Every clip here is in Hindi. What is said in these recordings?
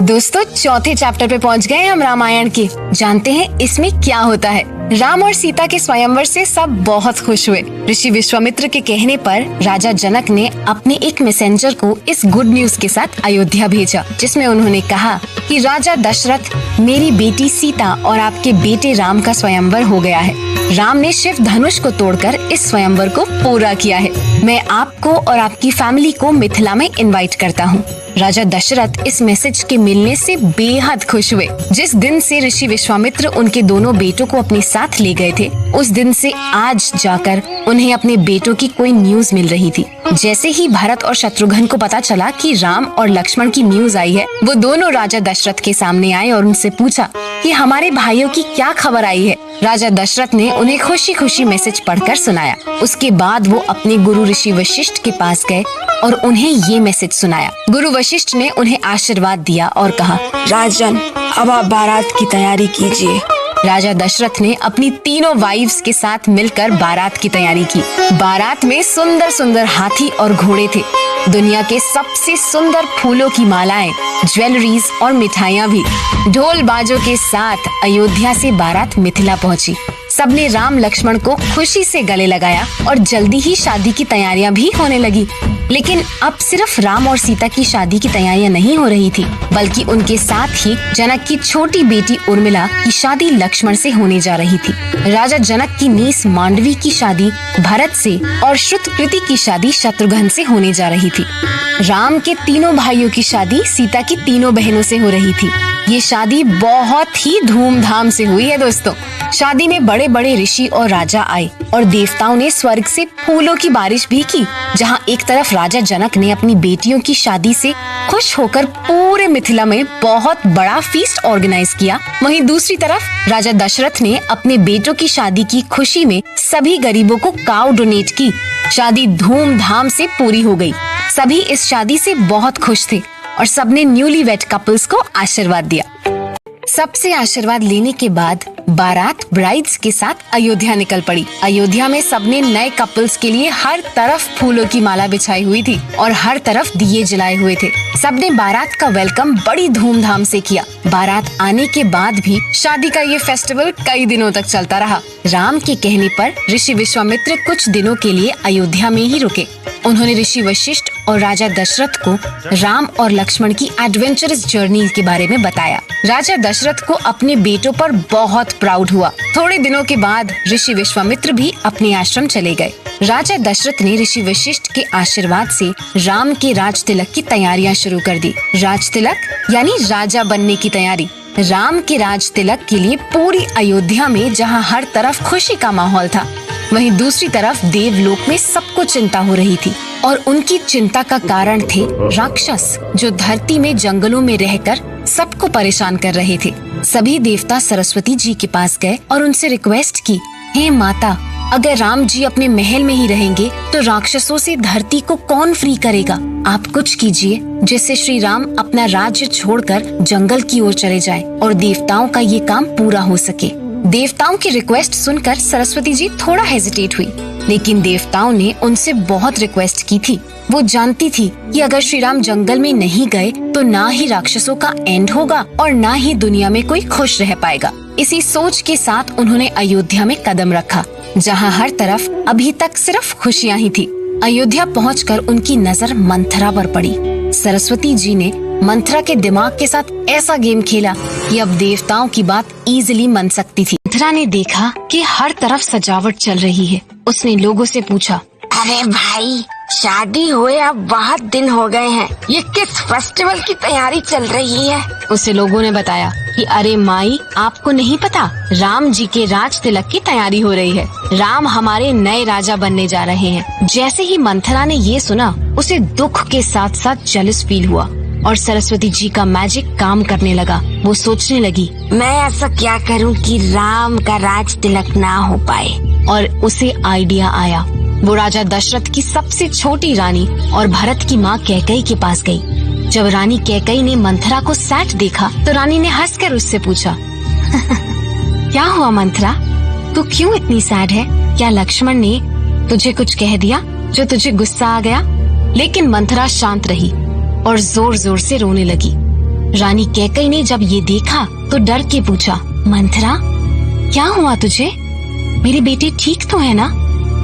दोस्तों चौथे चैप्टर पे पहुंच गए हम रामायण के। जानते हैं इसमें क्या होता है। राम और सीता के स्वयंवर से सब बहुत खुश हुए। ऋषि विश्वामित्र के कहने पर राजा जनक ने अपने एक मैसेंजर को इस गुड न्यूज के साथ अयोध्या भेजा, जिसमें उन्होंने कहा कि राजा दशरथ, मेरी बेटी सीता और आपके बेटे राम का स्वयंवर हो गया है। राम ने शिव धनुष को तोड़कर इस स्वयंवर को पूरा किया है। मैं आपको और आपकी फैमिली को मिथिला में इनवाइट करता हूँ। राजा दशरथ इस मैसेज के मिलने से बेहद खुश हुए। जिस दिन से ऋषि विश्वामित्र उनके दोनों बेटों को अपने साथ ले गए थे, उस दिन से आज जाकर उन्हें अपने बेटों की कोई न्यूज मिल रही थी। जैसे ही भरत और शत्रुघ्न को पता चला कि राम और लक्ष्मण की न्यूज आई है, वो दोनों राजा दशरथ के सामने आए और उनसे पूछा कि हमारे भाइयों की क्या खबर आई है। राजा दशरथ ने उन्हें खुशी खुशी मैसेज पढ़कर सुनाया। उसके बाद वो अपने गुरु ऋषि वशिष्ठ के पास गए और उन्हें ये मैसेज सुनाया। गुरु वशिष्ठ ने उन्हें आशीर्वाद दिया और कहा, राजन, अब आप बारात की तैयारी कीजिए। राजा दशरथ ने अपनी तीनों वाइफ्स के साथ मिलकर बारात की तैयारी की। बारात में सुंदर सुंदर हाथी और घोड़े थे। दुनिया के सबसे सुंदर फूलों की मालाएं, ज्वेलरीज और मिठाइयाँ भी। ढोल बाजों के साथ अयोध्या से बारात मिथिला पहुंची। सबने राम लक्ष्मण को खुशी से गले लगाया और जल्दी ही शादी की तैयारियां भी होने लगी। लेकिन अब सिर्फ राम और सीता की शादी की तैयारियां नहीं हो रही थी, बल्कि उनके साथ ही जनक की छोटी बेटी उर्मिला की शादी लक्ष्मण से होने जा रही थी। राजा जनक की नीस मांडवी की शादी भरत से और श्रुतकृति की शादी शत्रुघ्न से होने जा रही थी। राम के तीनों भाइयों की शादी सीता की तीनों बहनों से हो रही थी। ये शादी बहुत ही धूमधाम से हुई है दोस्तों। शादी में बड़े बड़े ऋषि और राजा आए और देवताओं ने स्वर्ग से फूलों की बारिश भी की। जहां एक तरफ राजा जनक ने अपनी बेटियों की शादी से खुश होकर पूरे मिथिला में बहुत बड़ा फीस्ट ऑर्गेनाइज किया, वहीं दूसरी तरफ राजा दशरथ ने अपने बेटों की शादी की खुशी में सभी गरीबों को काऊ डोनेट की। शादी धूमधाम से पूरी हो गई। सभी इस शादी से बहुत खुश थे और सबने न्यूली वेड कपल्स को आशीर्वाद दिया। सबसे आशीर्वाद लेने के बाद बारात ब्राइड्स के साथ अयोध्या निकल पड़ी। अयोध्या में सबने नए कपल्स के लिए हर तरफ फूलों की माला बिछाई हुई थी और हर तरफ दिए जलाए हुए थे। सबने बारात का वेलकम बड़ी धूमधाम से किया। बारात आने के बाद भी शादी का ये फेस्टिवल कई दिनों तक चलता रहा। राम के कहने पर ऋषि विश्वामित्र कुछ दिनों के लिए अयोध्या में ही रुके। उन्होंने ऋषि वशिष्ठ और राजा दशरथ को राम और लक्ष्मण की एडवेंचरस जर्नी के बारे में बताया। राजा दशरथ को अपने बेटों पर बहुत प्राउड हुआ। थोड़े दिनों के बाद ऋषि विश्वामित्र भी अपने आश्रम चले गए। राजा दशरथ ने ऋषि वशिष्ठ के आशीर्वाद से राम के राज तिलक की तैयारियां शुरू कर दी। राज तिलक यानी राजा बनने की तैयारी। राम के राज तिलक के लिए पूरी अयोध्या में जहां हर तरफ खुशी का माहौल था, वहीं दूसरी तरफ देवलोक में सबको चिंता हो रही थी। और उनकी चिंता का कारण थे राक्षस, जो धरती में जंगलों में रहकर सबको परेशान कर रहे थे। सभी देवता सरस्वती जी के पास गए और उनसे रिक्वेस्ट की, हे माता, अगर राम जी अपने महल में ही रहेंगे तो राक्षसों से धरती को कौन फ्री करेगा? आप कुछ कीजिए जिससे श्री राम अपना राज्य छोड़कर जंगल की ओर चले जाएं और देवताओं का ये काम पूरा हो सके। देवताओं की रिक्वेस्ट सुनकर सरस्वती जी थोड़ा हेजिटेट हुई, लेकिन देवताओं ने उनसे बहुत रिक्वेस्ट की थी। वो जानती थी कि अगर श्री राम जंगल में नहीं गए तो ना ही राक्षसों का एंड होगा और ना ही दुनिया में कोई खुश रह पाएगा। इसी सोच के साथ उन्होंने अयोध्या में कदम रखा, जहां हर तरफ अभी तक सिर्फ खुशियां ही थी। अयोध्या पहुंचकर उनकी नजर मंथरा पर पड़ी। सरस्वती जी ने मंथरा के दिमाग के साथ ऐसा गेम खेला कि अब देवताओं की बात इजीली मन सकती थी। मंथरा ने देखा कि हर तरफ सजावट चल रही है। उसने लोगों से पूछा, अरे भाई, शादी हुए अब बहुत दिन हो गए हैं, ये किस फेस्टिवल की तैयारी चल रही है? उसे लोगों ने बताया कि अरे माई, आपको नहीं पता, राम जी के राज तिलक की तैयारी हो रही है। राम हमारे नए राजा बनने जा रहे हैं। जैसे ही मंथरा ने ये सुना, उसे दुख के साथ साथ जेलस फील हुआ और सरस्वती जी का मैजिक काम करने लगा। वो सोचने लगी, मैं ऐसा क्या करूं कि राम का राज तिलक ना हो पाए? और उसे आइडिया आया। वो राजा दशरथ की सबसे छोटी रानी और भरत की माँ कैकेयी के पास गई। जब रानी कैकेयी ने मंथरा को सैड देखा तो रानी ने हंसकर उससे पूछा, क्या हुआ मंथरा, तू क्यों इतनी सैड है? क्या लक्ष्मण ने तुझे कुछ कह दिया जो तुझे गुस्सा आ गया? लेकिन मंथरा शांत रही और जोर जोर से रोने लगी। रानी कैकई ने जब ये देखा तो डर के पूछा, मंथरा क्या हुआ तुझे? मेरे बेटे ठीक तो है ना?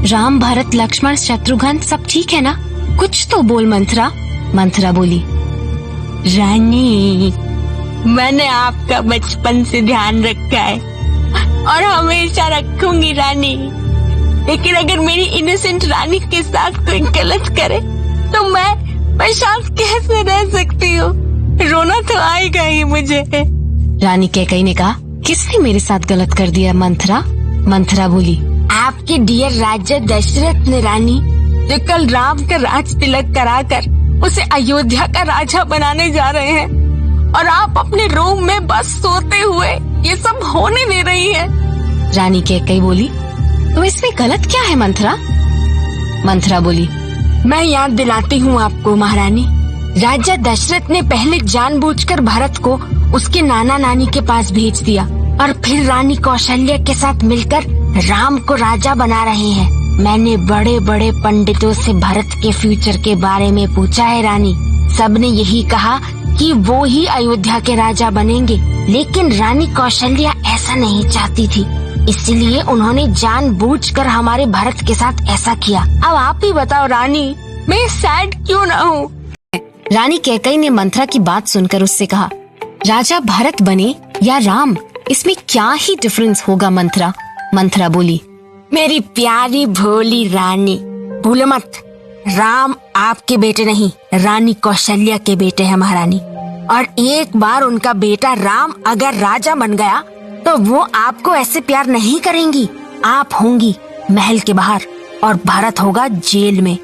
राम, भरत, लक्ष्मण, शत्रुघ्न सब ठीक है ना? कुछ तो बोल मंथरा। मंथरा बोली, रानी, मैंने आपका बचपन से ध्यान रखा है और हमेशा रखूंगी रानी। लेकिन अगर मेरी इनोसेंट रानी के साथ कोई गलत करे तो मैं शांत कैसे रह सकती हूँ? रोना तो आएगा ही मुझे। रानी कैकई ने कहा, किसने मेरे साथ गलत कर दिया मंथरा? मंथरा बोली, आपके डियर राजा दशरथ ने रानी, जो कल राम का राज तिलक कराकर उसे अयोध्या का राजा बनाने जा रहे हैं और आप अपने रूम में बस सोते हुए ये सब होने दे रही हैं। रानी कैकई बोली, तो इसमें गलत क्या है मंथरा? मंथरा बोली, मैं याद दिलाती हूँ आपको महारानी। राजा दशरथ ने पहले जानबूझकर भरत को उसके नाना नानी के पास भेज दिया और फिर रानी कौशल्या के साथ मिलकर राम को राजा बना रहे हैं। मैंने बड़े बड़े पंडितों से भरत के फ्यूचर के बारे में पूछा है रानी। सबने यही कहा कि वो ही अयोध्या के राजा बनेंगे, लेकिन रानी कौशल्या ऐसा नहीं चाहती थी, इसलिए उन्होंने जानबूझकर हमारे भरत के साथ ऐसा किया। अब आप ही बताओ रानी, मैं सैड क्यों ना हूँ? रानी कैकई ने मंथरा की बात सुनकर उससे कहा, राजा भरत बने या राम, इसमें क्या ही डिफरेंस होगा मंथरा? मंथरा बोली, मेरी प्यारी भोली रानी, भूलो मत, राम आपके बेटे नहीं, रानी कौशल्या के बेटे हैं महारानी। और एक बार उनका बेटा राम अगर राजा बन गया तो वो आपको ऐसे प्यार नहीं करेंगी। आप होंगी महल के बाहर और भरत होगा जेल में,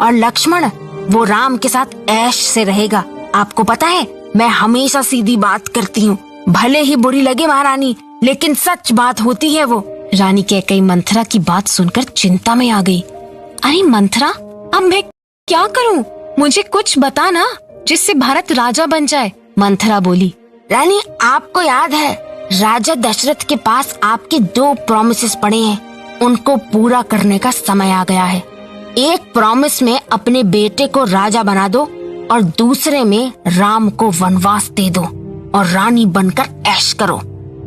और लक्ष्मण वो राम के साथ ऐश से रहेगा। आपको पता है, मैं हमेशा सीधी बात करती हूँ, भले ही बुरी लगे महारानी, लेकिन सच बात होती है वो। रानी कैकई मंथरा की बात सुनकर चिंता में आ गई। अरे मंथरा, अब मैं क्या करूं? मुझे कुछ बता ना, जिससे भरत राजा बन जाए। मंथरा बोली, रानी आपको याद है, राजा दशरथ के पास आपके 2 प्रॉमिसेस पड़े हैं, उनको पूरा करने का समय आ गया है। एक प्रॉमिस में अपने बेटे को राजा बना दो और दूसरे में राम को वनवास दे दो और रानी बनकर ऐश करो।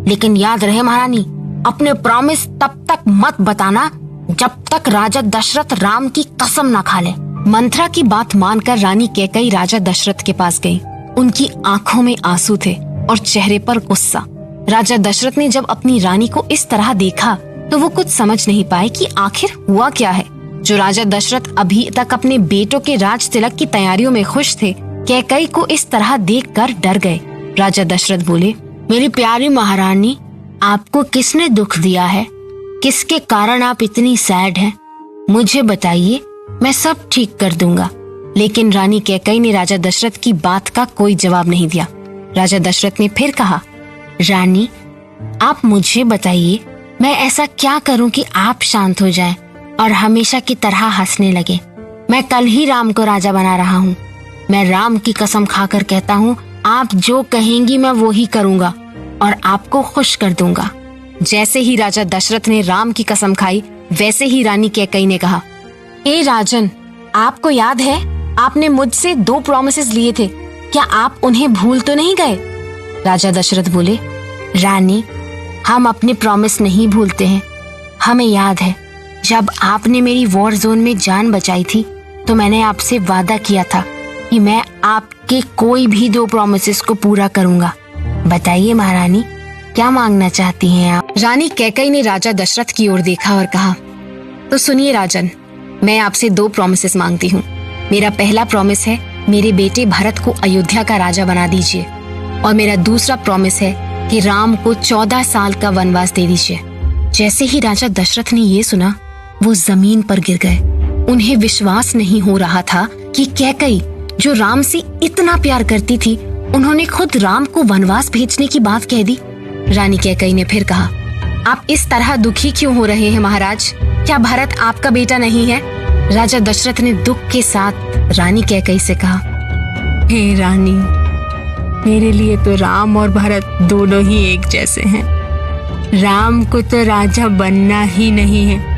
लेकिन याद रहे महारानी, अपने प्रॉमिस तब तक मत बताना जब तक राजा दशरथ राम की कसम न खा ले। मंथरा की बात मानकर रानी कैकई राजा दशरथ के पास गई। उनकी आंखों में आंसू थे और चेहरे पर गुस्सा। राजा दशरथ ने जब अपनी रानी को इस तरह देखा तो वो कुछ समझ नहीं पाए कि आखिर हुआ क्या है। जो राजा दशरथ अभी तक अपने बेटों के राज तिलक की तैयारियों में खुश थे, कैकई को इस तरह देखकर डर गए। राजा दशरथ बोले, मेरी प्यारी महारानी, आपको किसने दुख दिया है? किसके कारण आप इतनी सैड हैं? मुझे बताइए, मैं सब ठीक कर दूंगा। लेकिन रानी कैकई ने राजा दशरथ की बात का कोई जवाब नहीं दिया। राजा दशरथ ने फिर कहा, रानी, आप मुझे बताइए, मैं ऐसा क्या करूं कि आप शांत हो जाएं और हमेशा की तरह हंसने लगे? मैं कल ही राम को राजा बना रहा हूँ। मैं राम की कसम खाकर कहता हूँ, आप जो कहेंगी मैं वो ही करूँगा और आपको खुश कर दूंगा। जैसे ही राजा दशरथ ने राम की कसम खाई, वैसे ही रानी कैकई ने कहा, ए राजन, आपको याद है आपने मुझसे 2 प्रॉमिसेस लिए थे, क्या आप उन्हें भूल तो नहीं गए? राजा दशरथ बोले, रानी, हम अपने प्रॉमिस नहीं भूलते हैं। हमें याद है, जब आपने मेरी वॉर जोन में जान बचाई थी तो मैंने आपसे वादा किया था कि मैं आपके कोई भी 2 प्रॉमिसेस को पूरा करूंगा। बताइए महारानी, क्या मांगना चाहती हैं आप? रानी कैकई ने राजा दशरथ की ओर देखा और कहा, तो सुनिए राजन, मैं आपसे 2 प्रॉमिसेस मांगती हूँ। मेरा पहला प्रॉमिस है, मेरे बेटे भरत को अयोध्या का राजा बना दीजिए, और मेरा दूसरा प्रॉमिस है कि राम को 14 साल का वनवास दे दीजिए। जैसे ही राजा दशरथ ने ये सुना, वो जमीन पर गिर गए। उन्हें विश्वास नहीं हो रहा था कि कैकई, जो राम से इतना प्यार करती थी, उन्होंने खुद राम को वनवास भेजने की बात कह दी। रानी कैकई ने फिर कहा, आप इस तरह दुखी क्यों हो रहे हैं महाराज? क्या भरत आपका बेटा नहीं है? राजा दशरथ ने दुख के साथ रानी कैकई से कहा, हे रानी, मेरे लिए तो राम और भरत दोनों ही एक जैसे हैं। राम को तो राजा बनना ही नहीं है।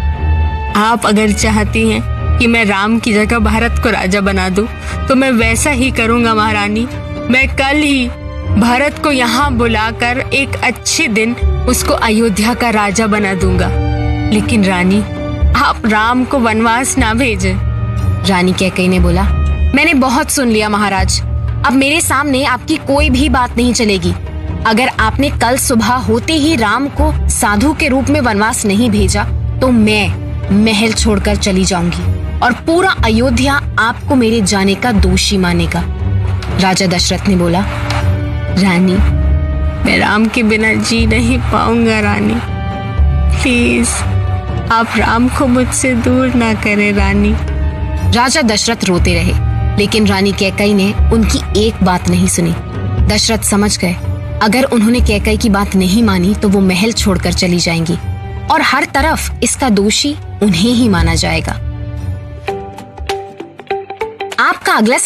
आप अगर चाहती हैं कि मैं राम की जगह भरत को राजा बना दूं, तो मैं वैसा ही करूंगा महारानी। मैं कल ही भरत को यहाँ बुलाकर एक अच्छे दिन उसको अयोध्या का राजा बना दूंगा। लेकिन रानी, आप राम को वनवास ना भेजें। रानी कैकेयी ने बोला, मैंने बहुत सुन लिया महाराज, अब मेरे सामने आपकी कोई भी बात नहीं चलेगी। अगर आपने कल सुबह होते ही राम को साधु के रूप में वनवास नहीं भेजा तो मैं महल छोड़कर चली जाऊंगी और पूरा अयोध्या आपको मेरे जाने का दोषी मानेगा। राजा दशरथ ने बोला, रानी, मैं राम के बिना जी नहीं पाऊंगा। रानी, प्लीज आप राम को मुझसे दूर ना करें। रानी। राजा दशरथ रोते रहे, लेकिन रानी कैकेयी ने उनकी एक बात नहीं सुनी। दशरथ समझ गए, अगर उन्होंने कैकेयी की बात नहीं मानी तो वो महल छोड़कर चली जाएंगी और हर तरफ इसका दोषी उन्हें ही माना जाएगा। आपका अगला